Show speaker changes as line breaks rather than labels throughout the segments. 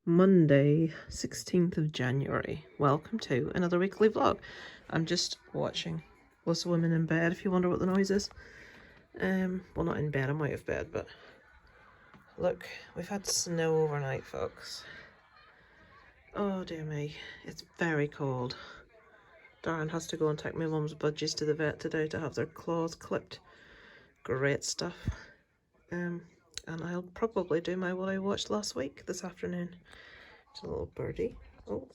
Monday, 16th of January. Welcome to another weekly vlog. I'm just watching Lots of Women in Bed, if you wonder what the noise is. Well, not in bed, I'm out of bed, but look, we've had snow overnight, folks. Oh dear me, it's very cold. Darren has to go and take my mum's budgies to the vet today to have their claws clipped. Great stuff. And I'll probably do my what I watched last week this afternoon. It's a little birdie. Oh,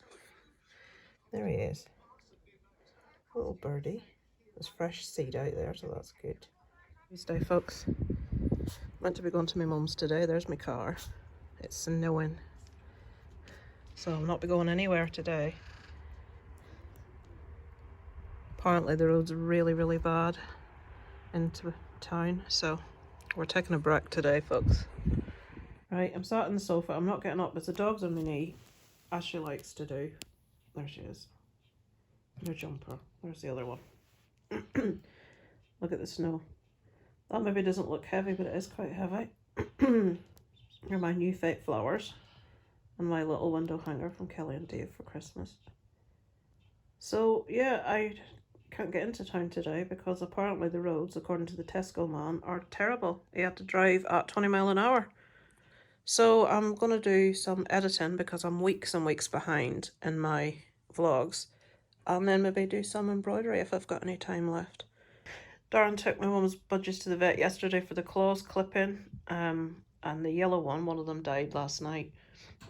there he is. Little birdie. There's fresh seed out there, so that's good. Tuesday, folks. Meant to be going to my mum's today. There's my car. It's snowing, so I'll not be going anywhere today. Apparently the road's really, really bad into town, so we're taking a break today, folks. Right, I'm sat on the sofa. I'm not getting up, but the dog's on my knee, as she likes to do. There she is. Her jumper. There's the other one. Look at the snow. That maybe doesn't look heavy, but it is quite heavy. They're my new fake flowers and my little window hanger from Kelly and Dave for Christmas. So yeah, I can't get into town today because apparently the roads, according to the Tesco man, are terrible. He had to drive at 20 miles an hour. So I'm going to do some editing because I'm weeks and weeks behind in my vlogs. And then maybe do some embroidery if I've got any time left. Darren took my mum's budgies to the vet yesterday for the claws clipping. And the yellow one of them died last night.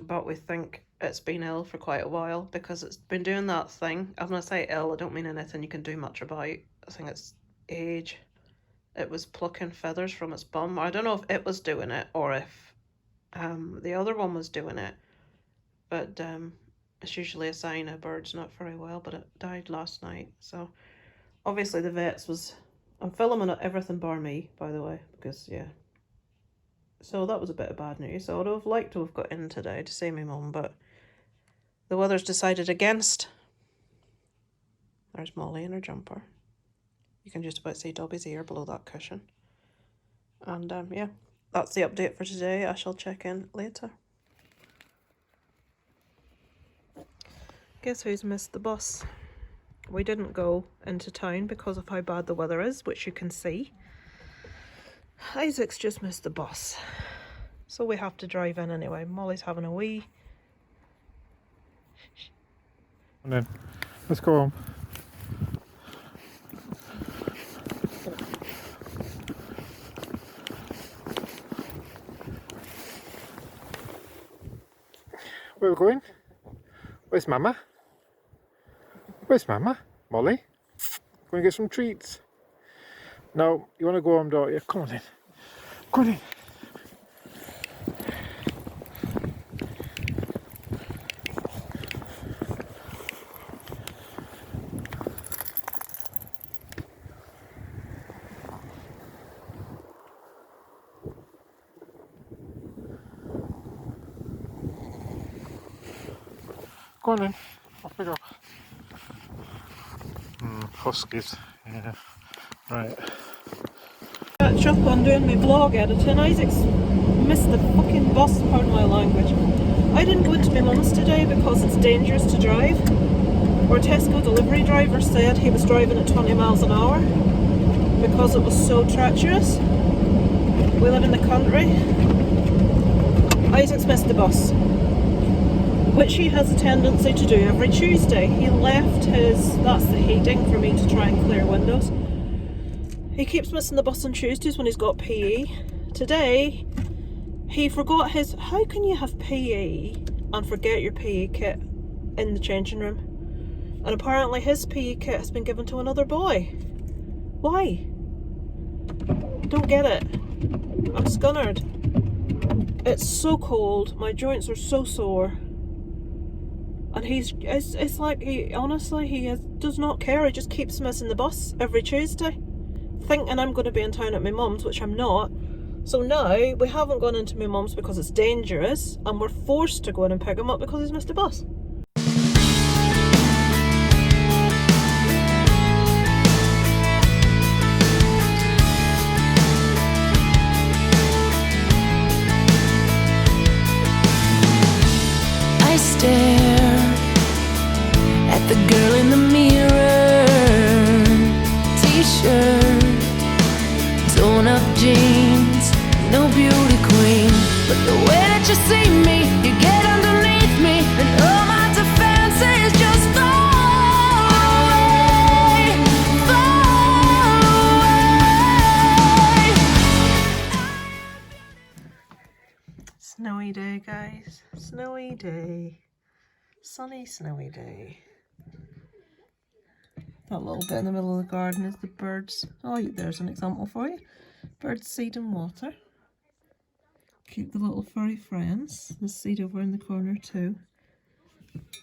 But we think it's been ill for quite a while because it's been doing that thing. I'm going to say ill, I don't mean anything you can do much about. I think it's age. It was plucking feathers from its bum. I don't know if it was doing it or if the other one was doing it. But it's usually a sign a bird's not very well, but it died last night. So obviously the vets was... I'm filming everything bar me, by the way, because yeah. So that was a bit of bad news. I would have liked to have got in today to see my mum, but the weather's decided against. There's Molly in her jumper. You can just about see Dobby's ear below that cushion. And yeah, that's the update for today. I shall check in later. Guess who's missed the bus? We didn't go into town because of how bad the weather is, which you can see. Isaac's just missed the bus, so we have to drive in anyway. Molly's having a wee.
And then let's go home. Where are we going? Where's Mama? Where's Mama? Molly? Going to get some treats. No, you want to go home, don't you? Come on in. Come on in. Go on in. Off we go. Huskies. Yeah. Right.
Catch up on doing my vlog editing. Isaac's missed the fucking bus, pardon my language. I didn't go into my mum's today because it's dangerous to drive. Our Tesco delivery driver said he was driving at 20 miles an hour because it was so treacherous. We live in the country. Isaac's missed the bus, which he has a tendency to do every Tuesday. He left his, that's the heating for me to try and clear windows. He keeps missing the bus on Tuesdays when he's got PE. Today, he forgot his... How can you have PE and forget your PE kit in the changing room? And apparently his PE kit has been given to another boy. Why? Don't get it. I'm scunnered. It's so cold. My joints are so sore. And it's like he, honestly, does not care. He just keeps missing the bus every Tuesday. Thinking I'm going to be in town at my mum's, which I'm not. So now we haven't gone into my mum's because it's dangerous, and we're forced to go in and pick him up because he's missed a bus.
no beauty queen, but the way that you see me, you get underneath me, and all my defenses just fall away, fall away.
Snowy day, guys. Snowy day. Sunny, snowy day. That little bit in the middle of the garden is the birds. Oh, there's an example for you. Birds seed and water. Keep the little furry friends. There's seed over in the corner too.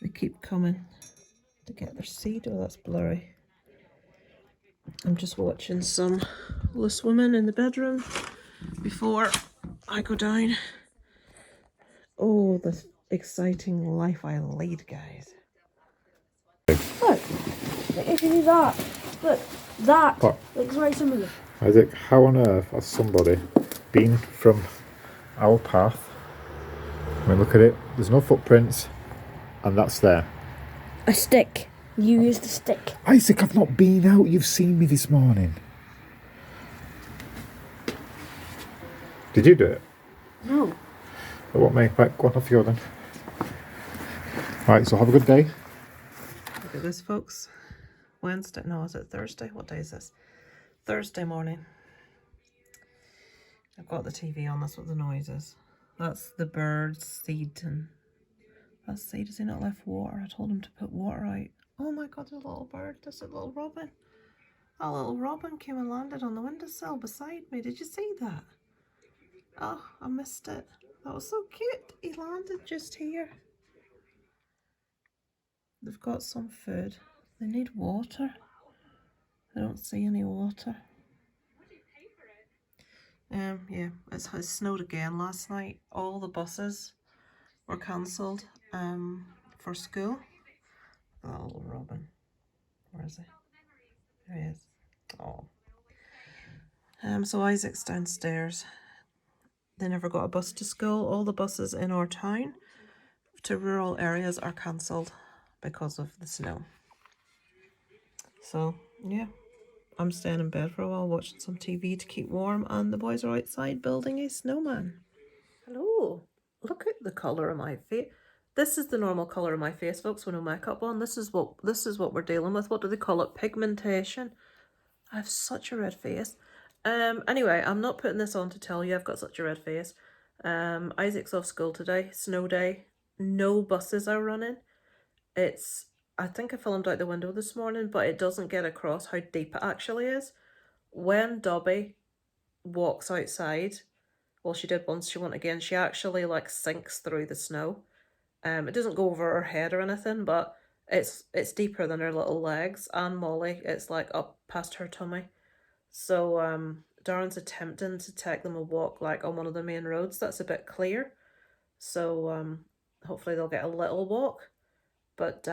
They keep coming to get their seed. Oh, that's blurry. I'm just watching some loose women in the bedroom before I go down. Oh, the exciting life I lead, guys.
Look, if you do that, look, that
What?
looks very similar.
Isaac, how on earth has somebody been from our path? I mean, look at it. There's no footprints, and that's there.
A stick. You used a stick.
Isaac, I've not been out. You've seen me this morning. Did you do it?
No.
Or what, mate? Right, go on, off you go then. Right, so have a good day.
Look at this, folks. Wednesday, no, is it Thursday? What day is this? Thursday morning. I've got the TV on, that's what the noise is. That's the bird's seed, and that seed, has he not left water? I told him to put water out. Oh my god, there's a little bird, there's a little robin. That little robin came and landed on the windowsill beside me. Did you see that? Oh, I missed it. That was so cute. He landed just here. They've got some food. They need water. I don't see any water. Yeah, it snowed again last night. All the buses were cancelled for school. That little robin. Where is he? There he is. Oh. So Isaac's downstairs. They never got a bus to school. All the buses in our town to rural areas are cancelled because of the snow. So, yeah. I'm staying in bed for a while watching some TV to keep warm, and the boys are outside building a snowman. Hello. Look at the colour of my face. This is the normal colour of my face, folks, with no makeup on. This is what we're dealing with. What do they call it? Pigmentation. I have such a red face. Anyway, I'm not putting this on to tell you I've got such a red face. Isaac's off school today, snow day. No buses are running. I think I filmed out the window this morning, but it doesn't get across how deep it actually is. When Dobby walks outside, well, she did once, she won't again, she actually like sinks through the snow. It doesn't go over her head or anything, but it's deeper than her little legs, and Molly, it's like up past her tummy. So Darren's attempting to take them a walk like on one of the main roads that's a bit clear. So hopefully they'll get a little walk. But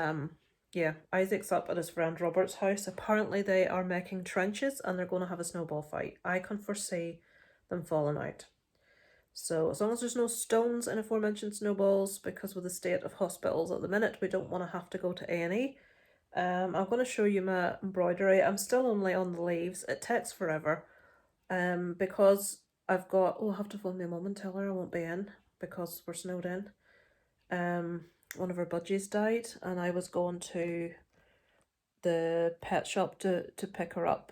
yeah, Isaac's up at his friend Robert's house. Apparently they are making trenches and they're going to have a snowball fight. I can foresee them falling out. So as long as there's no stones in aforementioned snowballs, because with the state of hospitals at the minute, we don't want to have to go to A&E. I'm going to show you my embroidery. I'm still only on the leaves. It takes forever. Because I've got... Oh, I'll have to phone my mum and tell her I won't be in because we're snowed in. One of her budgies died, and I was going to the pet shop to pick her up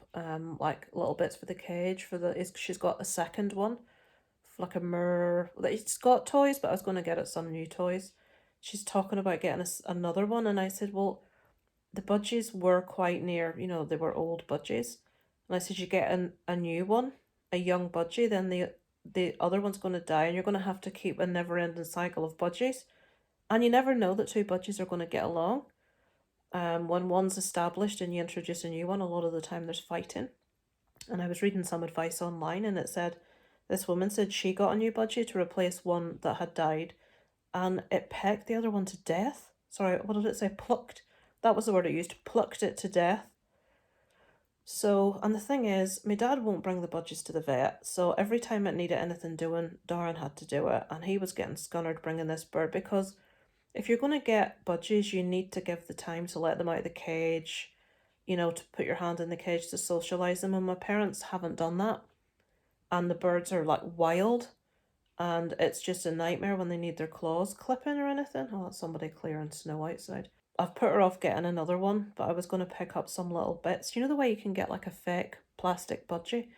like little bits for the cage for she's got a second one, like a mirror. It's got toys, but I was going to get it some new toys. She's talking about getting another one, and I said, well, the budgies were quite near, you know, they were old budgies, and I said, you get a new one, a young budgie, then the other one's going to die, and you're going to have to keep a never-ending cycle of budgies. And you never know that two budgies are going to get along. When one's established and you introduce a new one, a lot of the time there's fighting. And I was reading some advice online, and it said, this woman said she got a new budgie to replace one that had died, and it pecked the other one to death. Sorry, what did it say? Plucked. That was the word it used. Plucked it to death. So, and the thing is, my dad won't bring the budgies to the vet, so every time it needed anything doing, Darren had to do it, and he was getting scunnered bringing this bird, because if you're going to get budgies, you need to give the time to let them out of the cage, you know, to put your hand in the cage to socialise them, and my parents haven't done that. and the birds are like wild, and it's just a nightmare when they need their claws clipping or anything. Oh, that's somebody clearing snow outside. I've put her off getting another one, but I was going to pick up some little bits. You know the way you can get like a fake plastic budgie?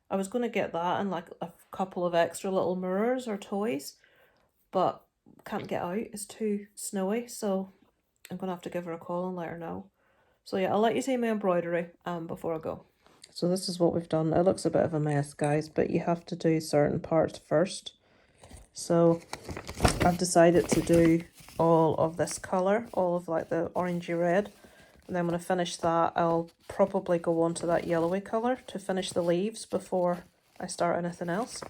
I was going to get that and like a couple of extra little mirrors or toys, but can't get out. It's too snowy, so I'm going to have to give her a call and let her know. So yeah, I'll let you see my embroidery before I go. So this is what we've done. It looks a bit of a mess, guys, but you have to do certain parts first. So I've decided to do all of this colour, all of like the orangey red. And then when I finish that, I'll probably go on to that yellowy colour to finish the leaves before I start anything else.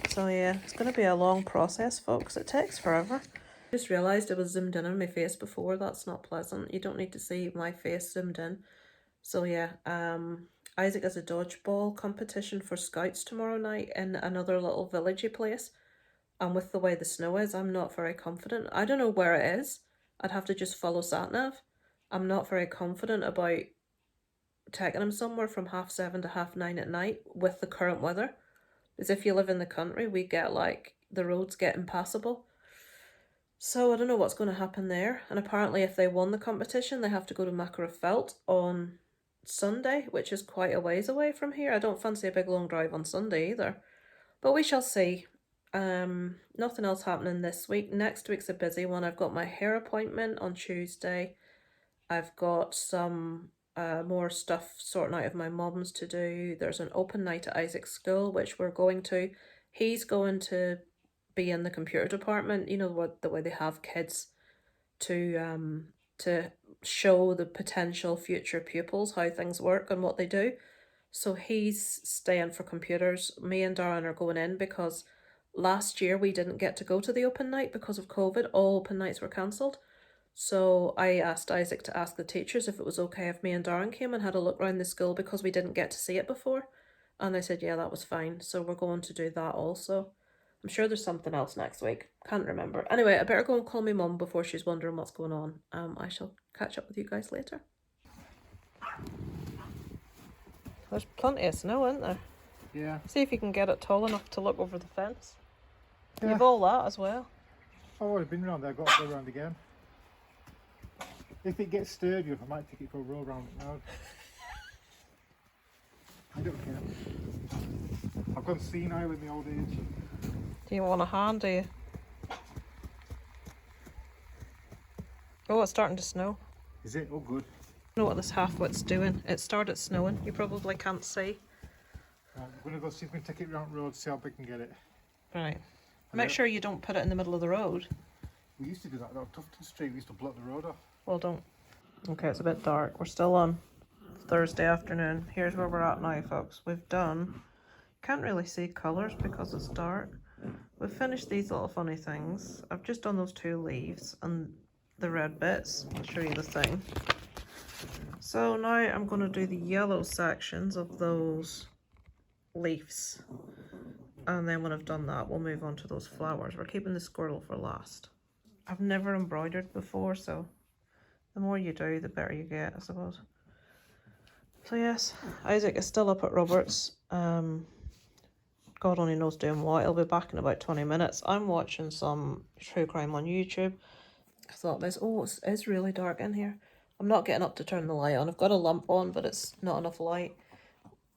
So yeah, it's going to be a long process, folks. It takes forever. Just realised I was zoomed in on my face before. That's not pleasant. You don't need to see my face zoomed in. So yeah, Isaac has a dodgeball competition for scouts tomorrow night in another little villagey place. And with the way the snow is, I'm not very confident. I don't know where it is. I'd have to just follow SatNav. I'm not very confident about taking him somewhere from 7:30 to 9:30 at night with the current weather. Because if you live in the country, we get like the roads get impassable. So I don't know what's going to happen there. And apparently if they won the competition, they have to go to Macrofelt on Sunday, which is quite a ways away from here. I don't fancy a big long drive on Sunday either. But we shall see. Nothing else happening this week. Next week's a busy one. I've got my hair appointment on Tuesday. I've got some more stuff sorting out of my mum's to do. There's an open night at Isaac's school, which we're going to. He's going to be in the computer department. You know what, the way they have kids to show the potential future pupils how things work and what they do. So he's staying for computers. Me and Darren are going in because last year we didn't get to go to the open night because of COVID. All open nights were cancelled. So I asked Isaac to ask the teachers if it was okay if me and Darren came and had a look around the school because we didn't get to see it before. And they said, yeah, that was fine. So we're going to do that also. I'm sure there's something else next week. Can't remember. Anyway, I better go and call my mum before she's wondering what's going on. I shall catch up with you guys later. There's plenty of snow, isn't there?
Yeah.
See if you can get it tall enough to look over the fence.
Yeah.
You've all that as well.
Oh, I've been around there, I've got to go around again. If it gets sturdy enough, I might take it for a roll round it now. I don't care. I've gone senile in my old age.
Do you want a hand, do you? Oh, it's starting to snow.
Is it? Oh, good.
I know what this half-wit's doing. It started snowing. You probably can't see.
Right, I'm going to go see if we can take it round the road, see how big we can get it.
Right. Make sure you don't put it in the middle of the road.
We used to do that on Tufton Street, we used to block the road off.
Well, don't. Okay, it's a bit dark. We're still on Thursday afternoon. Here's where we're at now, folks. We've done... Can't really see colours because it's dark. We've finished these little funny things. I've just done those 2 leaves and the red bits. I'll show you the thing. So now I'm going to do the yellow sections of those leaves. And then when I've done that, we'll move on to those flowers. We're keeping the squirrel for last. I've never embroidered before, so the more you do, the better you get, I suppose. So yes, Isaac is still up at Robert's. God only knows doing what. He'll be back in about 20 minutes. I'm watching some true crime on YouTube. I thought this, oh, it's really dark in here. I'm not getting up to turn the light on. I've got a lamp on, but it's not enough light.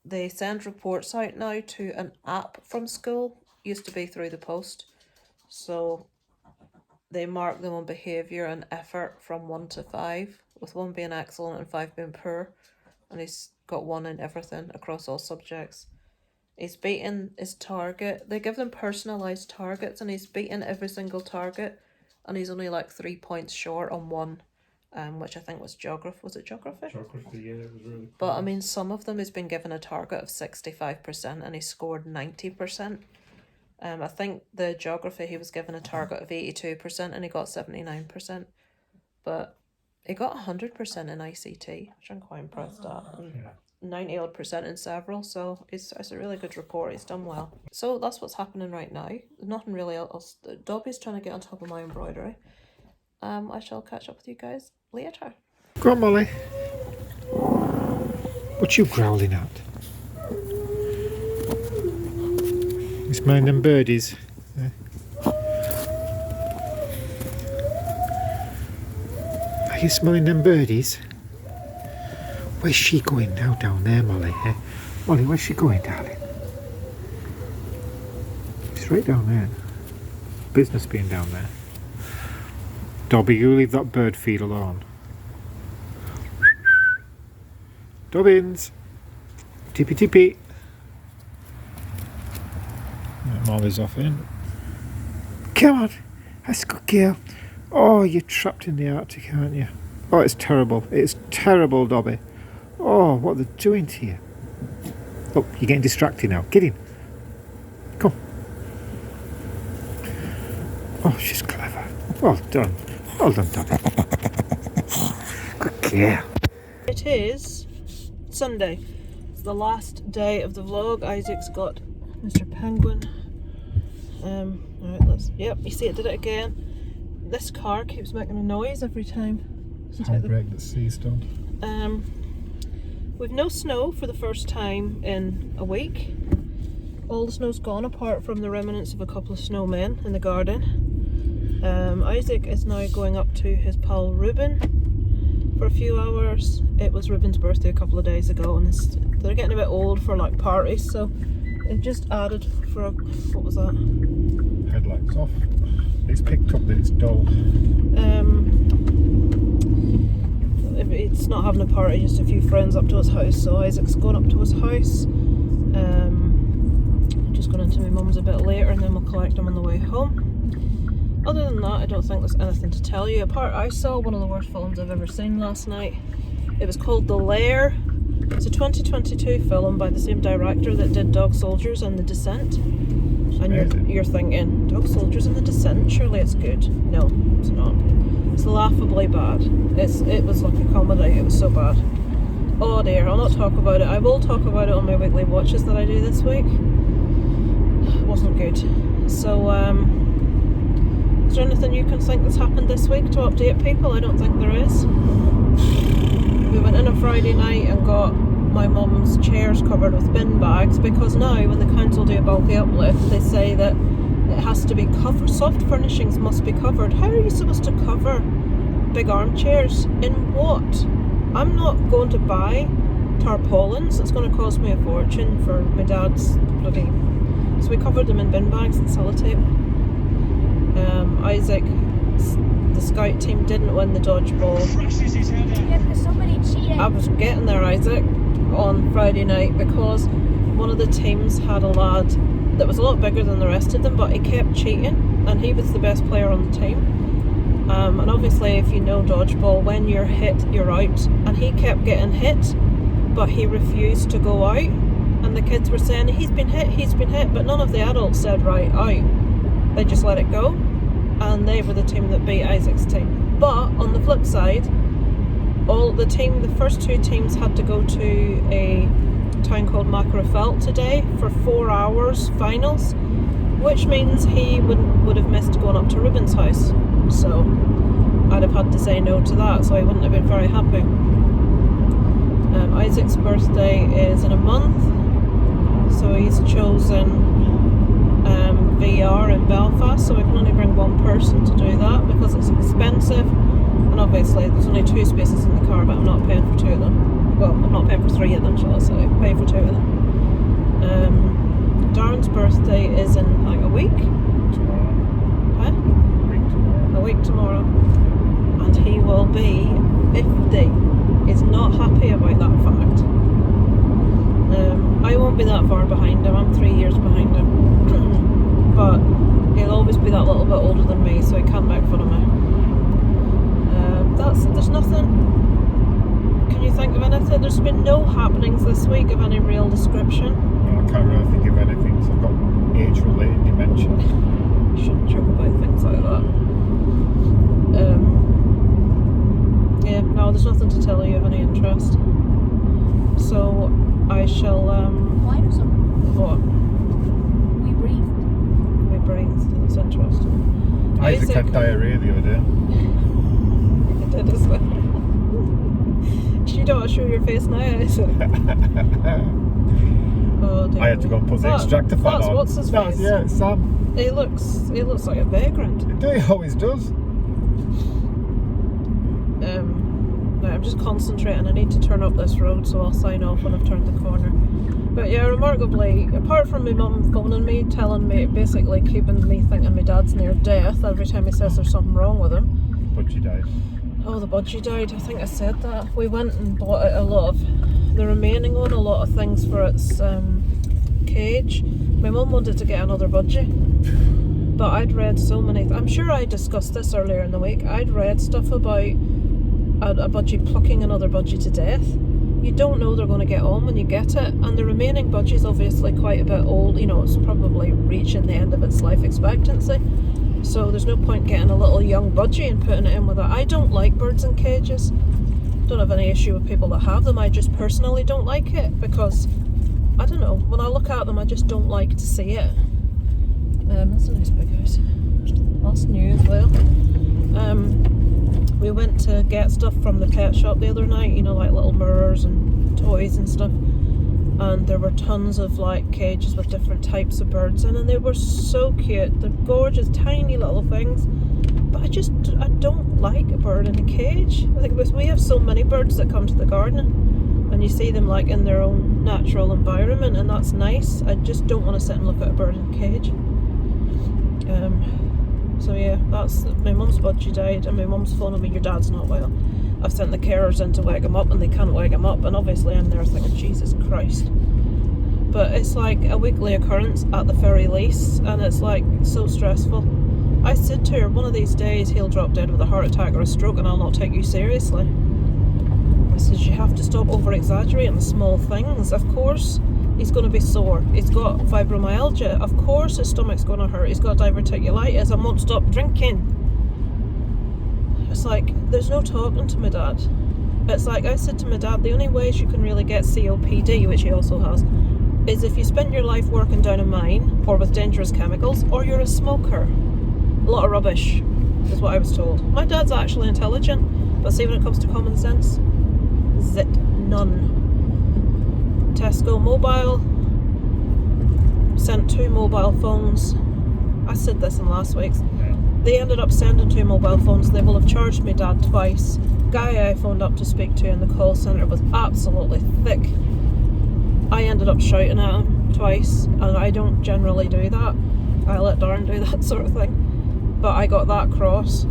They send reports out now to an app from school. Used to be through the post. So they mark them on behaviour and effort from 1 to 5, with 1 being excellent and 5 being poor. And he's got 1 in everything across all subjects. He's beaten his target. They give them personalised targets and he's beaten every single target. And he's only like 3 points short on 1, which I think was geography. Was it geography?
Geography, yeah, it was really cool.
But I mean, some of them he's been given a target of 65% and he scored 90%. I think the geography he was given a target of 82% and he got 79%. But he got 100% in ICT, which I'm quite impressed at. And 90% in several, so it's a really good report. He's done well. So that's what's happening right now. Nothing really else. Dobby's trying to get on top of my embroidery. I shall catch up with you guys later.
Go on, Molly. What you growling at? You smelling them birdies? Yeah. Are you smelling them birdies? Where's she going now down there, Molly? Eh? Molly, where's she going, darling? Straight down there. Business being down there. Dobby, you leave that bird feed alone. Dobbins! Tippy tippy! Molly's off in. Come on! That's a good girl. Oh, you're trapped in the Arctic, aren't you? Oh, it's terrible. It's terrible, Dobby. Oh, what they're doing to you. Look, you're getting distracted now. Get in. Come. Oh, she's clever. Well done. Well done, Dobby. Good girl.
It is Sunday. It's the last day of the vlog. Isaac's got Mr. Penguin. Right, yep, you see it did it again. This car keeps making a noise every time.
Handbrake that's seized on.
We've no snow for the first time in a week. All the snow's gone apart from the remnants of a couple of snowmen in the garden. Isaac is now going up to his pal Ruben for a few hours. It was Ruben's birthday a couple of days ago, and they're getting a bit old for like parties, so they've just added for what was that?
Headlights off. It's picked up that it's dull.
It's not having a party, just a few friends up to his house, so Isaac's going up to his house. Just going into my mum's a bit later, and then we'll collect him on the way home. Other than that, I don't think there's anything to tell you. I saw one of the worst films I've ever seen last night. It was called The Lair. It's a 2022 film by the same director that did Dog Soldiers and The Descent. And you're thinking, Dog Soldiers and The Descent? Surely it's good. No, it's not. It's laughably bad. It was like a comedy. It was so bad. Oh dear, I'll not talk about it. I will talk about it on my weekly watches that I do this week. It wasn't good. So, is there anything you can think that's happened this week to update people? I don't think there is. We went in on Friday night and got my mum's chairs covered with bin bags, because now when the council do a bulky uplift, they say that it has to be covered. Soft furnishings must be covered. How are you supposed to cover big armchairs? In what? I'm not going to buy tarpaulins. It's going to cost me a fortune for my dad's bloody... So we covered them in bin bags and sellotape. Isaac, the scout team, didn't win the dodgeball.
Yeah, because somebody cheated.
I was getting there, Isaac, on Friday night, because one of the teams had a lad that was a lot bigger than the rest of them, but he kept cheating, and he was the best player on the team. And obviously, if you know dodgeball, when you're hit, you're out. And he kept getting hit, but he refused to go out. And the kids were saying, he's been hit, but none of the adults said, right, out. They just let it go. And they were the team that beat Isaac's team. But on the flip side, the first two teams had to go to a town called Macrofelt today for 4 hours finals, which means he would have missed going up to Ruben's house. So I'd have had to say no to that, so I wouldn't have been very happy. Isaac's birthday is in a month, so he's chosen VR in Belfast, so we can only bring one person to do that because it's expensive, and obviously there's only 2 spaces in the car, but I'm not paying for 2 of them. Well, I'm not paying for 3 of them, shall I say. I'm paying for 2 of them. Darren's birthday is in like a week. Huh? A week tomorrow. And he will be 50. He's not happy about that fact. I won't be that far behind him. I'm 3 years behind him. But he'll always be that little bit older than me, so he can't make fun of me. There's nothing. Can you think of anything? There's been no happenings this week of any real description.
No, I can't really think of anything, so I've got age-related dementia.
You shouldn't joke about things like that. Yeah, no, there's nothing to tell you of any interest. So I shall.
Why do something?
What?
We breathed.
We breathed. That's interesting.
Isaac had diarrhea the other day.
It did as well. You don't want to show your face now, Isaac. Oh dear.
I had to go and put the extractor fan
That's
on.
what's his face?
Yeah, it's Sam.
He looks like a vagrant.
He always does.
Right, I'm just concentrating. I need to turn up this road, so I'll sign off when I've turned the corner. But yeah, remarkably, apart from my mum phoning me, telling me, basically keeping me thinking my dad's near death every time he says there's something wrong with him.
Budgie died.
Oh, the budgie died. I think I said that. We went and bought it a lot of the remaining one, a lot of things for its cage. My mum wanted to get another budgie, but I'd read so many. I'm sure I discussed this earlier in the week. I'd read stuff about a budgie plucking another budgie to death. You don't know they're going to get on when you get it, and the remaining budgie's obviously quite a bit old. You know, it's probably reaching the end of its life expectancy. So there's no point getting a little young budgie and putting it in with it. I don't like birds in cages. Don't have any issue with people that have them. I just personally don't like it because, I don't know, when I look at them I just don't like to see it. That's a nice big house. That's new as well. We went to get stuff from the pet shop the other night, you know, like little mirrors and toys and stuff. And there were tons of like cages with different types of birds in, and they were so cute. They're gorgeous, tiny little things. But I don't like a bird in a cage. I think we have so many birds that come to the garden, and you see them like in their own natural environment, and that's nice. I just don't want to sit and look at a bird in a cage. So yeah, that's my mum's budgie died, and my mum's phoning me, your dad's not well. I've sent the carers in to wake him up, and they can't wake him up, and obviously I'm there thinking, Jesus Christ. But it's like a weekly occurrence at the very least, and it's like so stressful. I said to her, one of these days he'll drop dead with a heart attack or a stroke and I'll not take you seriously. I said, you have to stop over exaggerating the small things. Of course he's going to be sore. He's got fibromyalgia. Of course his stomach's going to hurt. He's got diverticulitis and won't stop drinking. It's like, there's no talking to my dad. It's like, I said to my dad, the only ways you can really get COPD, which he also has, is if you spent your life working down a mine or with dangerous chemicals, or you're a smoker. A lot of rubbish is what I was told. My dad's actually intelligent, but see, when it comes to common sense, zit, none. Tesco Mobile sent 2 mobile phones. I said this in last week's. They ended up sending 2 mobile phones. They will have charged me dad twice. Guy I phoned up to speak to in the call centre was absolutely thick. I ended up shouting at him twice, and I don't generally do that. I let Darren do that sort of thing. But I got that cross.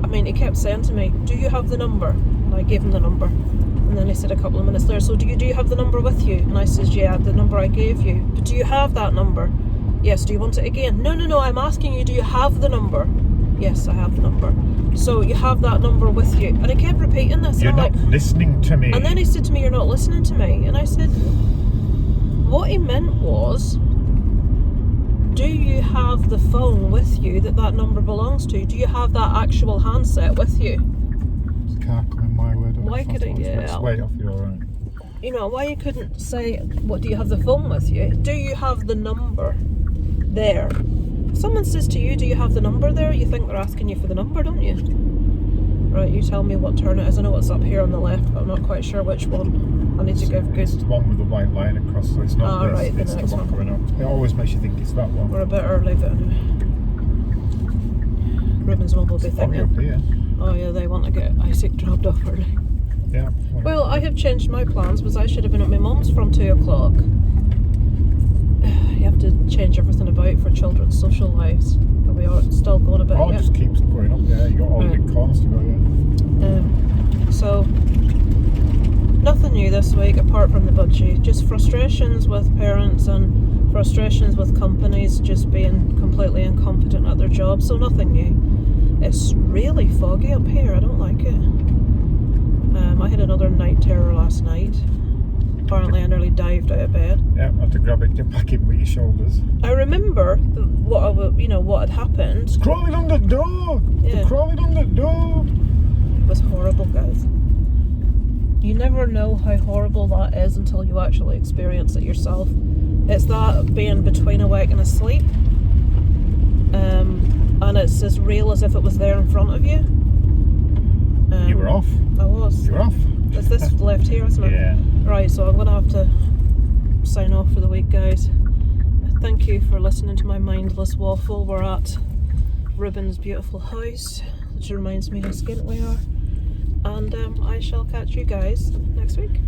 I mean, he kept saying to me, do you have the number? And I gave him the number. And then he said a couple of minutes later, so do you have the number with you? And I says, yeah, the number I gave you. But do you have that number? Yes. Do you want it again? No, I'm asking you, do you have the number? Yes, I have the number. So you have that number with you. And he kept repeating this.
You're
and I'm
not
like,
listening to me.
And then he said to me, you're not listening to me. And I said, what he meant was, do you have the phone with you that number belongs to? Do you have that actual handset with you?
There's a car coming my way.
Why could it? Yeah.
Wait off, you're alright.
You know, why you couldn't say, what, do you have the phone with you? Do you have the number there? If someone says to you, do you have the number there? You think they're asking you for the number, don't you? Right, you tell me what turn it is. I know it's up here on the left, but I'm not quite sure which one. I need to give good.
It's the one with the white line across, so it's not this,
right,
it's the
next
one
one.
coming up. It always makes you think it's that one.
We're a bit early, but anyway. Ruben's mum will be
Foggy up
thinking,
here.
oh yeah, they want to get Isaac dropped off early.
Yeah.
Well, I have changed my plans because I should have been at my mum's from 2 o'clock. You have to change everything about for children's social lives. But we are still going a bit
Oh, it
yet.
just keeps going up there. You got all the big corners to go, yeah.
So, nothing new this week apart from the budgie. Just frustrations with parents and frustrations with companies just being completely incompetent at their job. So nothing new. It's really foggy up here. I don't like it. I had another night terror last night. Apparently I nearly dived out of bed.
Yeah, I had to grab it and pack it with your shoulders.
I remember what had happened.
It's crawling on the door!
Yeah.
They're crawling on the door!
It was horrible, guys. You never know how horrible that is until you actually experience it yourself. It's that being between awake and asleep. And it's as real as if it was there in front of you.
You were off.
I was.
You were off.
It's this left here, isn't it?
Yeah.
Right, so I'm going to have to sign off for the week, guys. Thank you for listening to my mindless waffle. We're at Ruben's beautiful house, which reminds me how skint we are. And I shall catch you guys next week.